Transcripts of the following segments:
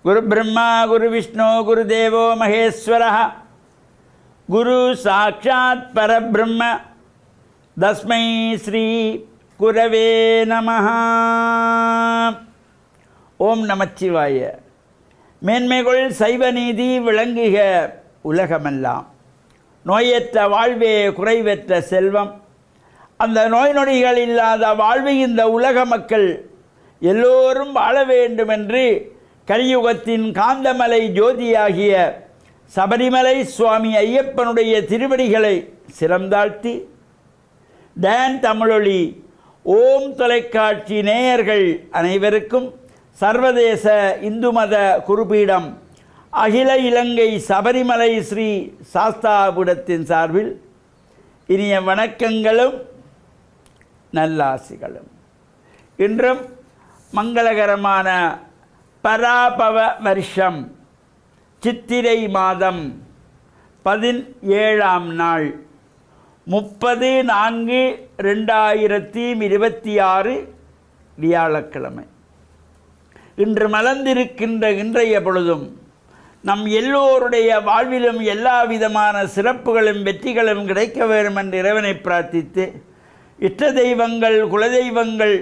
குரு பிரம்மா குரு விஷ்ணு குரு தேவோ மகேஸ்வர குரு சாட்சாத் பரபிரம்ம தஸ்மை ஸ்ரீ குரவே நமஹ. ஓம் நமச்சிவாய. மேன்மைகள் சைவ நீதி விளங்குக உலகமெல்லாம். நோயற்ற வாழ்வே குறைவற்ற செல்வம். அந்த நோய் நொடிகள் இல்லாத வாழ்வை இந்த உலக மக்கள் எல்லோரும் வாழ வேண்டுமென்று கலியுகத்தின் காந்தமலை ஜோதியாகிய சபரிமலை சுவாமி ஐயப்பனுடைய திருவடிகளை சிரம்தாழ்த்தி டான் தமிழொலி ஓம் தொலைக்காட்சி நேயர்கள் அனைவருக்கும் சர்வதேச இந்து மத குருபீடம் அகில இலங்கை சபரிமலை ஸ்ரீ சாஸ்தாபுரத்தின் சார்பில் இனிய வணக்கங்களும் நல்லாசிகளும். இன்றும் மங்களகரமான பராபவ வருஷம் சித்திரை மாதம் 17ஆம் நாள் 30/4/2026 வியாழக்கிழமை. இன்று மலர்ந்திருக்கின்ற இன்றைய பொழுதும் நம் எல்லோருடைய வாழ்விலும் எல்லா விதமான சிறப்புகளும் வெற்றிகளும் கிடைக்க வேண்டும் என்று இறைவனை பிரார்த்தித்து இஷ்ட தெய்வங்கள் குலதெய்வங்கள்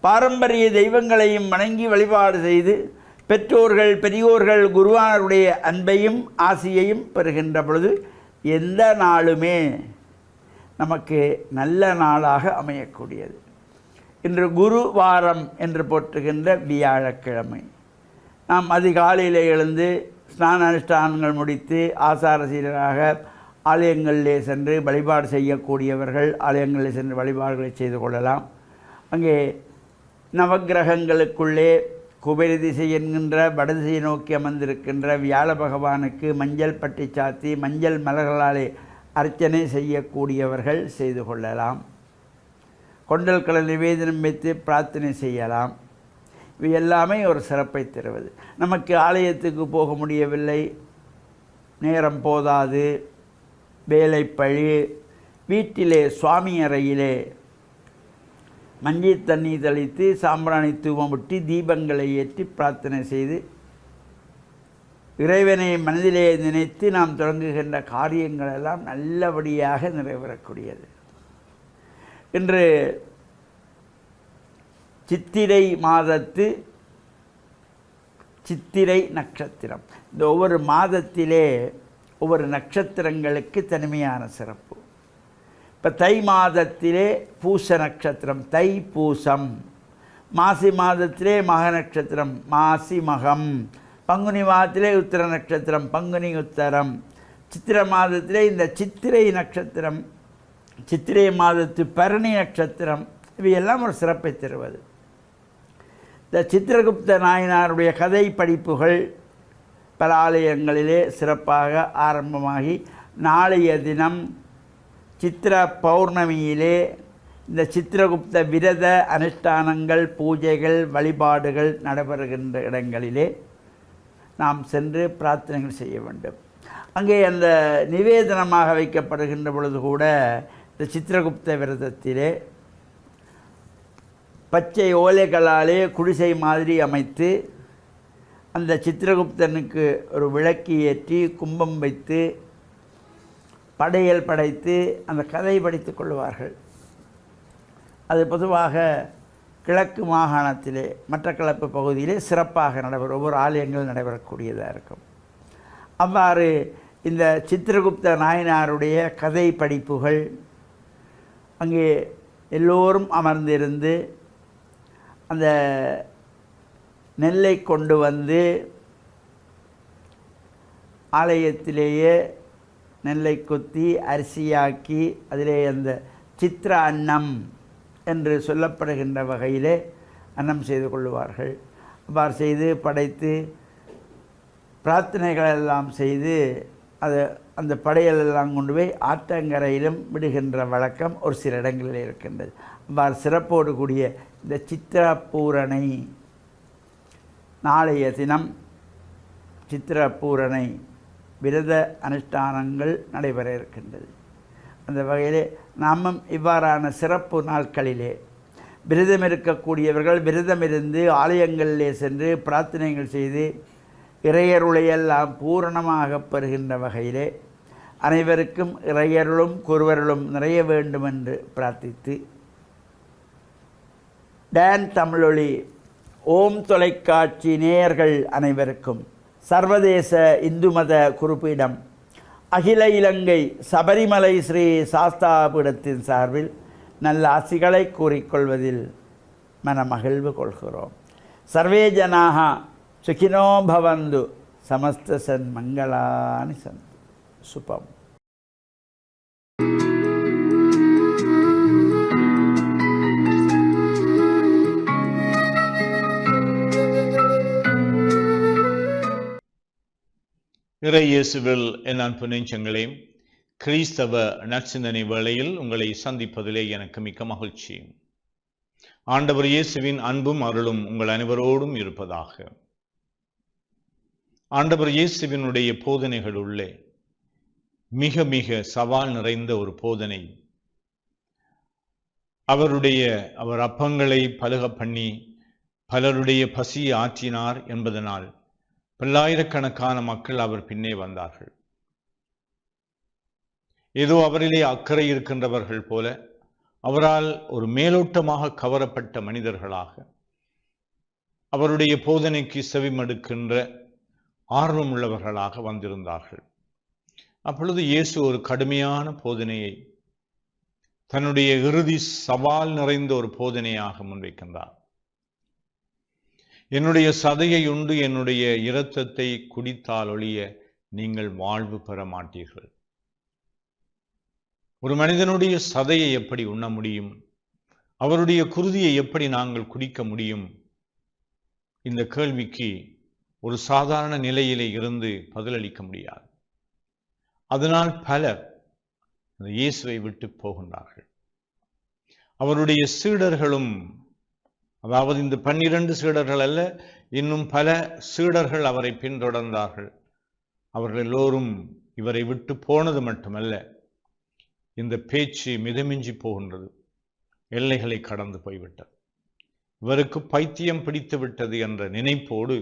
பாரம்பரிய தெய்வங்களையும் வணங்கி வழிபாடு செய்து பெற்றோர்கள் பெரியோர்கள் குருவானருடைய அன்பையும் ஆசியையும் பெறுகின்ற பொழுது எந்த நாளுமே நமக்கு நல்ல நாளாக அமையக்கூடியது. இன்று குரு வாரம் என்று போற்றுகின்ற வியாழக்கிழமை. நாம் அதிகாலையில் எழுந்து ஸ்நான அனுஷ்டானங்கள் முடித்து ஆசார சீராக ஆலயங்களிலே சென்று வழிபாடு செய்யக்கூடியவர்கள் ஆலயங்களில் சென்று வழிபாடுகளை செய்து கொள்ளலாம். அங்கே நவக்கிரகங்களுக்குள்ளே குபேர திசை என்கின்ற வடதிசையை நோக்கி அமர்ந்திருக்கின்ற வியாழ பகவானுக்கு மஞ்சள் பட்டி சாத்தி மஞ்சள் மலர்களாலே அர்ச்சனை செய்யக்கூடியவர்கள் செய்து கொள்ளலாம். கொண்டல் கடல் நிவேதனம் வைத்து பிரார்த்தனை செய்யலாம். இவை எல்லாமே ஒரு சிறப்பை தருவது. நமக்கு ஆலயத்துக்கு போக முடியவில்லை, நேரம் போதாது, வேலைப்பழி, வீட்டிலே சுவாமி அறையிலே மஞ்சள் தண்ணி தெளித்து சாம்பிராணி தூவம் விட்டு தீபங்களை ஏற்றி பிரார்த்தனை செய்து இறைவனை மனதிலே நினைத்து நாம் தொடங்குகின்ற காரியங்கள் எல்லாம் நல்லபடியாக நிறைவேறக்கூடியது. இன்று சித்திரை மாதத்து சித்திரை நட்சத்திரம். இந்த ஒவ்வொரு மாதத்திலே ஒவ்வொரு நட்சத்திரங்களுக்கு தனிமையான சிறப்பு. இப்போ தை மாதத்திலே பூச நட்சத்திரம் தை பூசம், மாசி மாதத்திலே மக நட்சத்திரம் மாசி மகம், பங்குனி மாதத்திலே உத்திர நட்சத்திரம் பங்குனி உத்தரம், சித்திரை மாதத்திலே இந்த சித்திரை நட்சத்திரம், சித்திரை மாதத்து பரணி நட்சத்திரம். இவையெல்லாம் ஒரு சிறப்பை தருவது. இந்த சித்திரகுப்த நாயனாருடைய கதை படிப்புகள் பல ஆலயங்களிலே சிறப்பாக ஆரம்பமாகி நாளைய தினம் சித்திர பௌர்ணமியிலே இந்த சித்திரகுப்த விரத அனுஷ்டானங்கள் பூஜைகள் வழிபாடுகள் நடைபெறுகின்ற இடங்களிலே நாம் சென்று பிரார்த்தனைகள் செய்ய வேண்டும். அங்கே அந்த நிவேதனமாக வைக்கப்படுகின்ற பொழுது கூட இந்த சித்திரகுப்த விரதத்திலே பச்சை ஓலைகளாலே குடிசை மாதிரி அமைத்து அந்த சித்திரகுப்தனுக்கு ஒரு விளக்கு ஏற்றி கும்பம் வைத்து படையல் படைத்து அந்த கதை படித்து கொள்வார்கள். அது பொதுவாக கிழக்கு மாகாணத்திலே மட்டக்களப்பு பகுதியிலே சிறப்பாக நடைபெறும், ஒவ்வொரு ஆலயங்கள் நடைபெறக்கூடியதாக இருக்கும். அவ்வாறு இந்த சித்திரகுப்த நாயனாருடைய கதை படிப்புகள் அங்கே எல்லோரும் அமர்ந்திருந்து அந்த நெல்லை கொண்டு வந்து ஆலயத்திலேயே நெல்லை கொத்தி அரிசியாக்கி அதிலே அந்த சித்திர அன்னம் என்று சொல்லப்படுகின்ற வகையிலே அன்னம் செய்து கொள்வார்கள். அவ்வாறு செய்து படைத்து பிரார்த்தனைகளெல்லாம் செய்து அந்த படையலெல்லாம் கொண்டு போய் ஆற்றங்கரையிலும் விடுகின்ற வழக்கம் ஒரு சில இடங்களில் இருக்கின்றது. அவ்வாறு சிறப்போடு கூடிய இந்த சித்திர பூரணை நாளைய தினம் சித்திர பூரணை விரத அனுஷ்டானங்கள் நடைபெற இருக்கின்றது. அந்த வகையிலே நாமும் இவ்வாறான சிறப்பு நாட்களிலே விரதம் இருக்கக்கூடியவர்கள் விரதம் இருந்து ஆலயங்களிலே சென்று பிரார்த்தனைகள் செய்து இறையருளையெல்லாம் பூரணமாக பெறுகின்ற வகையிலே அனைவருக்கும் இறையருளும் குருவருளும் நிறைய வேண்டும் என்று பிரார்த்தித்து, டான் தமிழொலி ஓம் தொலைக்காட்சி நேயர்கள் அனைவருக்கும் சர்வதேச இந்து மத குறிப்பீடம் அகில இலங்கை சபரிமலை ஸ்ரீ சாஸ்தாபீடத்தின் சார்பில் நல்ல ஆசிகளை கூறிக்கொள்வதில் மனமகிழ்வு கொள்கிறோம். சர்வே ஜனாக சுகினோ பவந்து, சமஸ்த சன்மங்களானி சந்து. சுபம். இறை இயேசுவில் என் அன்பு நெஞ்சங்களே, கிறிஸ்தவ நற்சிந்தனை வேளையில் உங்களை சந்திப்பதிலே எனக்கு மிக்க மகிழ்ச்சி. ஆண்டவர் இயேசுவின் அன்பும் அருளும் உங்கள் அனைவரோடும் இருப்பதாக. ஆண்டவர் இயேசுவினுடைய போதனைகள் உள்ளே மிக மிக சவால் நிறைந்த ஒரு போதனை. அவர் அப்பங்களை பலுக பண்ணி பலருடைய பசியை ஆற்றினார் என்பதனால் பல்லாயிரக்கணக்கான மக்கள் அவர் பின்னே வந்தார்கள். ஏதோ அவரிலே அக்கறை இருக்கின்றவர்கள் போல, அவரால் ஒரு மேலோட்டமாக கவரப்பட்ட மனிதர்களாக அவருடைய போதனைக்கு செவிமடுக்கின்ற ஆர்வம் உள்ளவர்களாக வந்திருந்தார்கள். அப்பொழுது இயேசு ஒரு கடுமையான போதனையை, தன்னுடைய இறுதி சவால் நிறைந்த ஒரு போதனையாக முன்வைக்கின்றார். என்னுடைய சதையை உண்டு என்னுடைய இரத்தத்தை குடித்தால் ஒழிய நீங்கள் வாழ்வு பெற மாட்டீர்கள். ஒரு மனிதனுடைய சதையை எப்படி உண்ண முடியும்? அவருடைய குருதியை எப்படி நாங்கள் குடிக்க முடியும்? இந்த கேள்விக்கு ஒரு சாதாரண நிலையிலே இருந்து பதிலளிக்க முடியாது. அதனால் பலர் இயேசுவை விட்டு போகின்றார்கள். அவருடைய சீடர்களும், அதாவது இந்த 12 சீடர்கள் அல்ல, இன்னும் பல சீடர்கள் அவரை பின்தொடர்ந்தார்கள். அவர்கள் எல்லோரும் இவரை விட்டு போனது மட்டுமல்ல, இந்த பேச்சு மிதமிஞ்சி போகின்றது, எல்லைகளை கடந்து போய்விட்டது. இவருக்கு பைத்தியம் பிடித்து விட்டது என்ற நினைப்போடு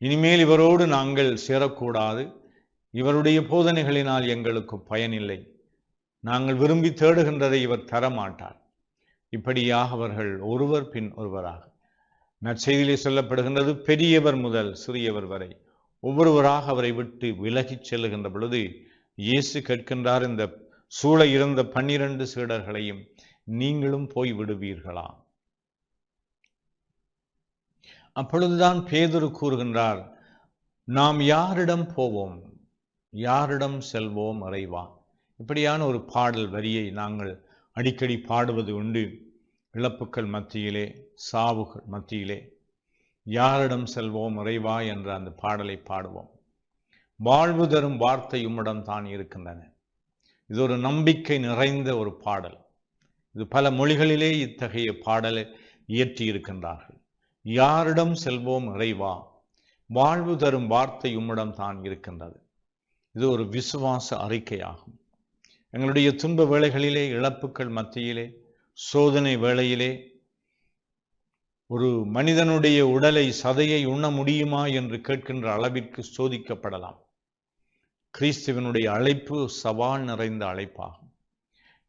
இனிமேல் இவரோடு நாங்கள் சேரக்கூடாது, இவருடைய போதனைகளினால் எங்களுக்கு பயனில்லை, நாங்கள் விரும்பி தேடுகின்றதை இவர் தரமாட்டார். இப்படியாக அவர்கள் ஒருவர் பின் ஒருவராக, நற்செய்தியிலே சொல்லப்படுகின்றது, பெரியவர் முதல் சிறியவர் வரை ஒவ்வொருவராக அவரை விட்டு விலகிச் செல்லுகின்ற பொழுது இயேசு கேட்கின்றார், இந்த சூழ இருந்த 12 சீடர்களையும் நீங்களும் போய் விடுவீர்களா? அப்பொழுதுதான் பேதுரு கூறுகின்றார், நாம் யாரிடம் போவோம், யாரிடம் செல்வோம் இறைவா? இப்படியான ஒரு பாடல் வரியை நாங்கள் அடிக்கடி பாடுவது உண்டு. இழப்புக்கள் மத்தியிலே, சாவுகள் மத்தியிலே யாரிடம் செல்வோம் இறைவா என்ற அந்த பாடலை பாடுவோம். வாழ்வு தரும் வார்த்தை உம்மிடம் தான் இருக்கின்றன. இது ஒரு நம்பிக்கை நிறைந்த ஒரு பாடல். இது பல மொழிகளிலே இத்தகைய பாடலை இயற்றி இருக்கின்றார்கள். யாரிடம் செல்வோம் இறைவா, வாழ்வு தரும் வார்த்தை உம்மிடம் தான் இருக்கின்றது. இது ஒரு விசுவாச அறிக்கையாகும். எங்களுடைய துன்ப வேளைகளிலே, இழப்புக்கள் மத்தியிலே, சோதனை வேளையிலே ஒரு மனிதனுடைய உடலை, சதையை உண்ண முடியுமா என்று கேட்கின்ற அளவிற்கு சோதிக்கப்படலாம். கிறிஸ்துவனுடைய அழைப்பு சவால் நிறைந்த அழைப்பாகும்.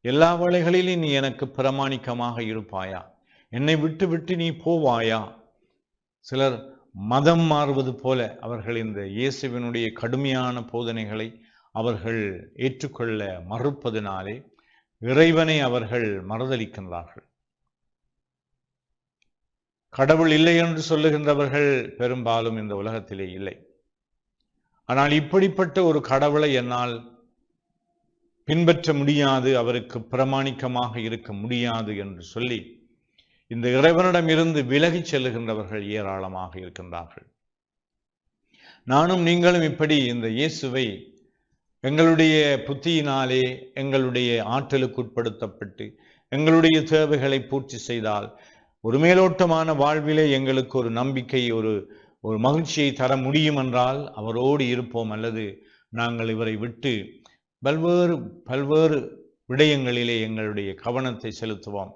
எல்லா வேளைகளிலும் நீ எனக்கு பிரமாணிக்கமாக இருப்பாயா? என்னை விட்டு விட்டு நீ போவாயா? சிலர் மதம் மாறுவது போல அவர்கள் இந்த இயேசுவினுடைய கடுமையான போதனைகளை அவர்கள் ஏற்றுக்கொள்ள மறுப்பதினாலே இறைவனை அவர்கள் மறுதலிக்கின்றார்கள். கடவுள் இல்லை என்று சொல்லுகின்றவர்கள் பெரும்பாலும் இந்த உலகத்திலே இல்லை. ஆனால் இப்படிப்பட்ட ஒரு கடவுளை என்னால் பின்பற்ற முடியாது, அவருக்கு பிரமாணிக்கமாக இருக்க முடியாது என்று சொல்லி இந்த இறைவனிடம் இருந்து விலகிச் செல்லுகின்றவர்கள் ஏராளமாக இருக்கின்றார்கள். நானும் நீங்களும் இப்படி இந்த இயேசுவை எங்களுடைய புத்தியினாலே, எங்களுடைய ஆற்றலுக்கு உட்படுத்தப்பட்டு எங்களுடைய தேவைகளை பூர்த்தி செய்தால் ஒரு மேலோட்டமான வாழ்விலே எங்களுக்கு ஒரு நம்பிக்கை, ஒரு மகிழ்ச்சியை தர முடியும் என்றால் அவரோடு இருப்போம். அல்லது நாங்கள் இவரை விட்டு பல்வேறு விடயங்களிலே எங்களுடைய கவனத்தை செலுத்துவோம்.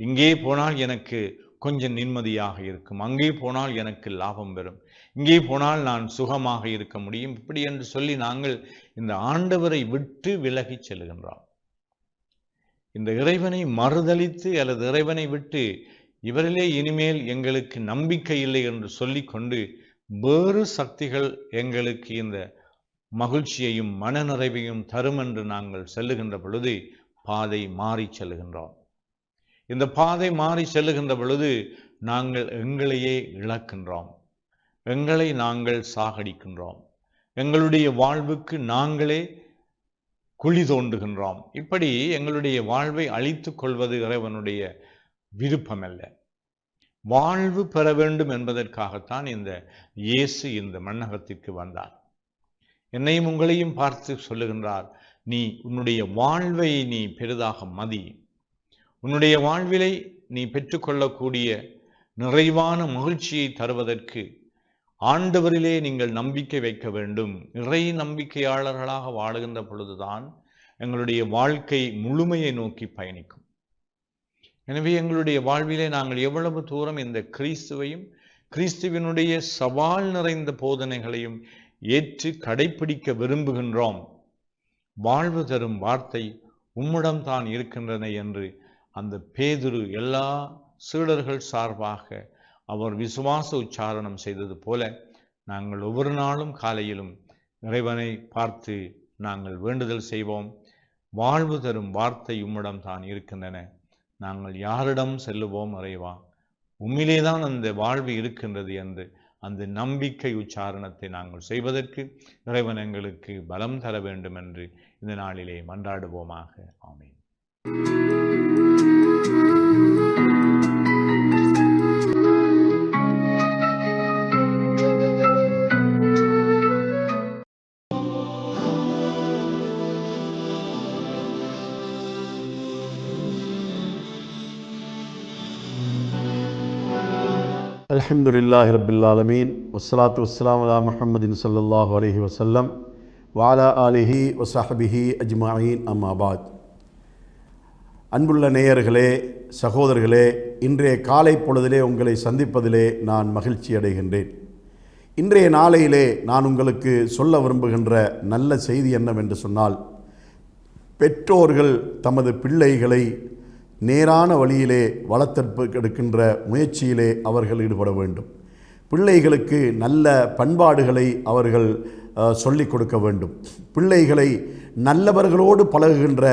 இங்கே போனால் எனக்கு கொஞ்சம் நிம்மதியாக இருக்கும், அங்கே போனால் எனக்கு லாபம் வரும், இங்கே போனால் நான் சுகமாக இருக்க முடியும், இப்படி என்று சொல்லி நாங்கள் இந்த ஆண்டவரை விட்டு விலகி செல்கின்றோம். இந்த இறைவனை மறுதலித்து அல்லது இறைவனை விட்டு இவரிலே இனிமேல் எங்களுக்கு நம்பிக்கை இல்லை என்று சொல்லிக்கொண்டு வேறு சக்திகள் எங்களுக்கு இந்த மகிழ்ச்சியையும் மனநிறைவையும் தரும் என்று நாங்கள் செல்லுகின்ற பொழுது பாதை மாறி செல்லுகின்றோம். இந்த பாதை மாறி செல்லுகின்ற பொழுது நாங்கள் எங்களையே இழக்கின்றோம், எங்களை நாங்கள் சாகடிக்கின்றோம், எங்களுடைய வாழ்வுக்கு நாங்களே குழி தோண்டுகின்றோம். இப்படி எங்களுடைய வாழ்வை அழித்து கொள்வது இறைவனுடைய விருப்பமல்ல. வாழ்வு பெற வேண்டும் என்பதற்காகத்தான் இந்த இயேசு இந்த மண்ணகத்திற்கு வந்தார். என்னையும் உங்களையும் பார்த்து சொல்லுகின்றார், நீ உன்னுடைய வாழ்வை நீ பெரிதாக மதி, உன்னுடைய வாழ்விலை நீ பெற்றுக்கொள்ளக்கூடிய நிறைவான மகிழ்ச்சியை தருவதற்கு ஆண்டவரிலே நீங்கள் நம்பிக்கை வைக்க வேண்டும். இறை நம்பிக்கையாளர்களாக வாழுகின்ற பொழுதுதான் எங்களுடைய வாழ்க்கை முழுமையை நோக்கி பயணிக்கும். எனவே எங்களுடைய வாழ்விலே நாங்கள் எவ்வளவு தூரம் இந்த கிறிஸ்துவையும் கிறிஸ்துவினுடைய சவால் நிறைந்த போதனைகளையும் ஏற்று கடைப்பிடிக்க விரும்புகின்றோம். வாழ்வு தரும் வார்த்தை உம்மிடம் தான் இருக்கின்றன என்று அந்த பேதுரு எல்லா சீடர்கள் சார்பாக அவர் விசுவாச உச்சாரணம் செய்தது போல நாங்கள் ஒவ்வொரு நாளும் காலையிலும் இறைவனை பார்த்து நாங்கள் வேண்டுதல் செய்வோம். வாழ்வு தரும் வார்த்தை உம்மிடம் தான் இருக்கின்றன, நாங்கள் யாரிடம் செல்லுவோம் இறைவா, உம்மிலேதான் அந்த வாழ்வு இருக்கின்றது என்று அந்த நம்பிக்கை உச்சாரணத்தை நாங்கள் செய்வதற்கு இறைவன் எங்களுக்கு பலம் தர வேண்டும் என்று இந்த நாளிலே மன்றாடுவோமாக. ஆமென். அல்ஹம்துலில்லாஹி ரப்பில் ஆலமீன் வஸ்ஸலாத்து வஸ்ஸலாமு அலா முஹம்மதின் ஸல்லல்லாஹு அலைஹி வஸல்லம் வ அலா ஆலிஹி வ ஸஹ்பிஹி அஜ்மஈன். அம்மா பாத். அன்புள்ள நேயர்களே, சகோதரர்களே, இன்றைய காலை பொழுதிலே உங்களை சந்திப்பதிலே நான் மகிழ்ச்சி அடைகின்றேன். இன்றைய நாளையிலே நான் உங்களுக்கு சொல்ல விரும்புகின்ற நல்ல செய்தி என்னவென்று சொன்னால், பெற்றோர்கள் தமது பிள்ளைகளை நேரான வழியிலே வளர்த்தெடுக்கின்ற முயற்சியிலே அவர்கள் ஈடுபட வேண்டும். பிள்ளைகளுக்கு நல்ல பண்பாடுகளை அவர்கள் சொல்லிக் கொடுக்க வேண்டும். பிள்ளைகளை நல்லவர்களோடு பழகுகின்ற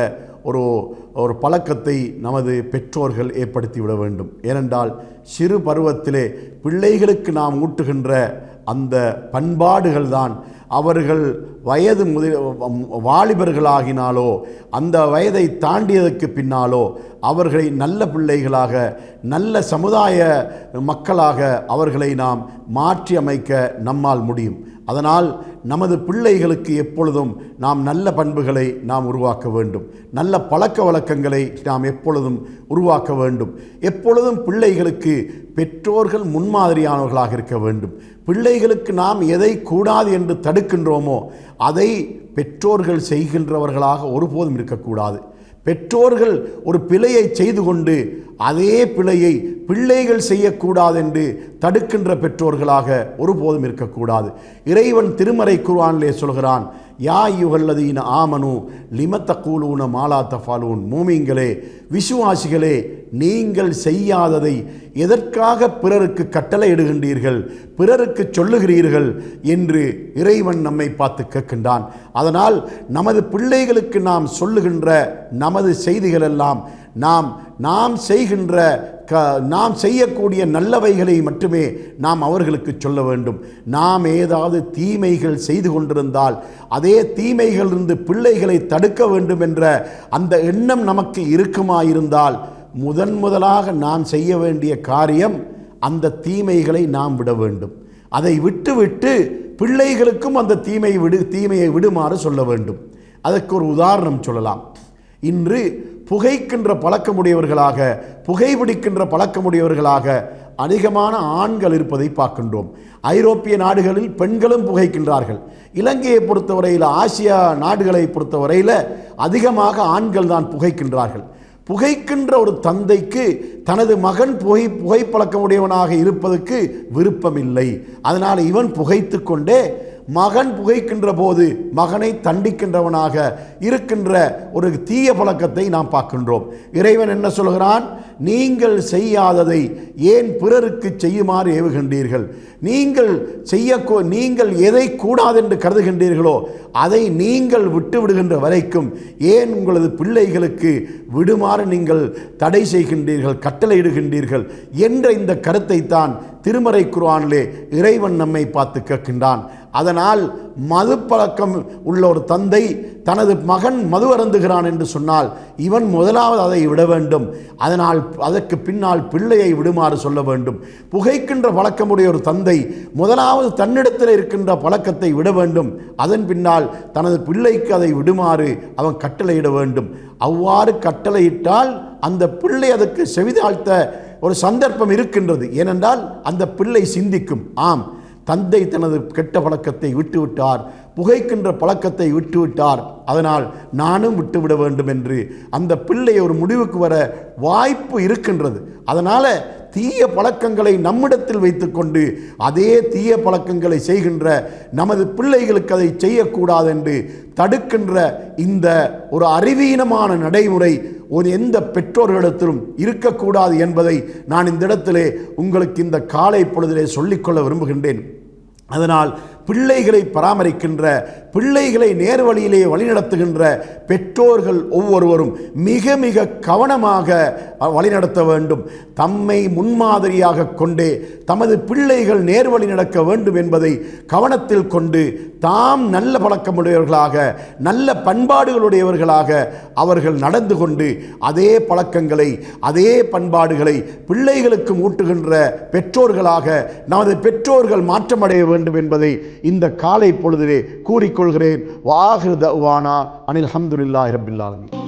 ஒரு பழக்கத்தை நமது பெற்றோர்கள் ஏற்படுத்திவிட வேண்டும். ஏனென்றால் சிறு பருவத்திலே பிள்ளைகளுக்கு நாம் ஊட்டுகின்ற அந்த பண்பாடுகள் தான் அவர்கள் வயது வாலிபர்களாகினாலோ அந்த வயதை தாண்டியதற்கு பின்னாலோ அவர்களை நல்ல பிள்ளைகளாக, நல்ல சமுதாய மக்களாக அவர்களை நாம் மாற்றி அமைக்க நம்மால் முடியும். அதனால் நமது பிள்ளைகளுக்கு எப்பொழுதும் நாம் நல்ல பண்புகளை நாம் உருவாக்க வேண்டும், நல்ல பழக்க வழக்கங்களை நாம் எப்பொழுதும் உருவாக்க வேண்டும். எப்பொழுதும் பிள்ளைகளுக்கு பெற்றோர்கள் முன்மாதிரியானவர்களாக இருக்க வேண்டும். பிள்ளைகளுக்கு நாம் எதை கூடாது என்று தடுக்கின்றோமோ அதை பெற்றோர்கள் செய்கின்றவர்களாக ஒருபோதும் இருக்கக்கூடாது. பெற்றோர்கள் ஒரு பிழையை செய்து கொண்டு அதே பிழையை பிள்ளைகள் செய்யக்கூடாது என்று தடுக்கின்ற பெற்றோர்களாக ஒருபோதும் இருக்கக்கூடாது. இறைவன் திருமறை குர்ஆனிலே சொல்கிறான், யா அய்யுஹல்லதீன ஆமனு லிம தகூலூன மா லா தஃஅலூன். மூமின்களே, விசுவாசிகளே, நீங்கள் செய்யாததை எதற்காக பிறருக்கு கட்டளையிடுகின்றீர்கள், பிறருக்கு சொல்லுகிறீர்கள் என்று இறைவன் நம்மை பார்த்து கேட்கின்றான். அதனால் நமது பிள்ளைகளுக்கு நாம் சொல்லுகின்ற நமது செய்திகள் எல்லாம் நாம் செய்யக்கூடிய நல்லவைகளை மட்டுமே நாம் அவர்களுக்கு சொல்ல வேண்டும். நாம் ஏதாவது தீமைகள் செய்து கொண்டிருந்தால் அதே தீமைகளிலிருந்து பிள்ளைகளை தடுக்க வேண்டும் என்ற அந்த எண்ணம் நமக்கு இருக்குமாயிருந்தால் முதலாக நாம் செய்ய வேண்டிய காரியம் அந்த தீமைகளை நாம் விட வேண்டும். அதை விட்டுவிட்டு பிள்ளைகளுக்கும் அந்த தீமையை விடுமாறு சொல்ல வேண்டும். அதற்கு ஒரு உதாரணம் சொல்லலாம். இன்று புகைக்கின்ற பழக்கமுடையவர்களாக, புகைப்பிடிக்கின்ற பழக்கமுடையவர்களாக அதிகமான ஆண்கள் இருப்பதை பார்க்கின்றோம். ஐரோப்பிய நாடுகளில் பெண்களும் புகைக்கின்றார்கள். இலங்கையை பொறுத்தவரையில், ஆசியா நாடுகளை பொறுத்தவரையில் அதிகமாக ஆண்கள் தான் புகைக்கின்றார்கள். புகைக்கின்ற ஒரு தந்தைக்கு தனது மகன் புகைப்பழக்கமுடையவனாக இருப்பதற்கு விருப்பமில்லை. அதனால் இவன் புகைத்து கொண்டே மகன் புகைக்கின்ற போது மகனை தண்டிக்கின்றவனாக இருக்கின்ற ஒரு தீய பழக்கத்தை நாம் பார்க்கின்றோம். இறைவன் என்ன சொல்கிறான்? நீங்கள் செய்யாததை ஏன் பிறருக்கு செய்யுமாறு ஏவுகின்றீர்கள்? நீங்கள் எதை கூடாதென்று கருதுகின்றீர்களோ அதை நீங்கள் விட்டு விடுகின்ற வரைக்கும் ஏன் உங்களது பிள்ளைகளுக்கு விடுமாறு நீங்கள் தடை செய்கின்றீர்கள், கட்டளையிடுகின்றீர்கள் என்ற இந்த கருத்தை தான் திருமறை குர்ஆனிலே இறைவன் நம்மை பார்த்து கேட்கின்றான். அதனால் மது பழக்கம் உள்ள ஒரு தந்தை தனது மகன் மது அருந்துகிறான் என்று சொன்னால் இவன் முதலாவது அதை விட வேண்டும். அதனால் அதற்கு பின்னால் பிள்ளையை விடுமாறு சொல்ல வேண்டும். புகைக்கின்ற பழக்கமுடைய ஒரு தந்தை முதலாவது தன்னிடத்தில் இருக்கின்ற பழக்கத்தை விட வேண்டும். அதன் பின்னால் தனது பிள்ளைக்கு அதை விடுமாறு அவன் கட்டளையிட வேண்டும். அவ்வாறு கட்டளையிட்டால் அந்த பிள்ளை அதற்கு செவிதாழ்த்த ஒரு சந்தர்ப்பம் இருக்கின்றது. ஏனென்றால் அந்த பிள்ளை சிந்திக்கும், ஆம், தந்தை தனது கெட்ட பழக்கத்தை விட்டுவிட்டார், புகைக்கின்ற பழக்கத்தை விட்டுவிட்டார், அதனால் நானும் விட்டுவிட வேண்டும் என்று அந்த பிள்ளை ஒரு முடிவுக்கு வர வாய்ப்பு இருக்கின்றது. அதனால் தீய பழக்கங்களை நம்மிடத்தில் வைத்துக்கொண்டு அதே தீய பழக்கங்களை செய்கின்ற நமது பிள்ளைகளுக்கு அதை செய்யக்கூடாது என்று தடுக்கின்ற இந்த ஒரு அறிவீனமான நடைமுறை எந்த பெற்றோர்களிடத்திலும் இருக்கக்கூடாது என்பதை நான் இந்த இடத்திலே உங்களுக்கு இந்த காலை பொழுதிலே சொல்லிக்கொள்ள விரும்புகின்றேன். அதனால் பிள்ளைகளை பராமரிக்கின்ற, பிள்ளைகளை நேர்வழியிலே வழிநடத்துகின்ற பெற்றோர்கள் ஒவ்வொருவரும் மிக மிக கவனமாக வழிநடத்த வேண்டும். தம்மை முன்மாதிரியாக கொண்டே தமது பிள்ளைகள் நேர்வழி நடக்க வேண்டும் என்பதை கவனத்தில் கொண்டு தாம் நல்ல பழக்கமுடையவர்களாக, நல்ல பண்பாடுகளுடையவர்களாக அவர்கள் நடந்து கொண்டு அதே பழக்கங்களை, அதே பண்பாடுகளை பிள்ளைகளுக்கு ஊட்டுகின்ற பெற்றோர்களாக நமது பெற்றோர்கள் மாற்றமடைய வேண்டும் என்பதை இந்த காலை பொழுதிலே கூறிக்கொள்கிறேன். வாஹிரு தஅவானா அனில் ஹம்துலில்லாஹி ரப்பில் ஆலமீன்.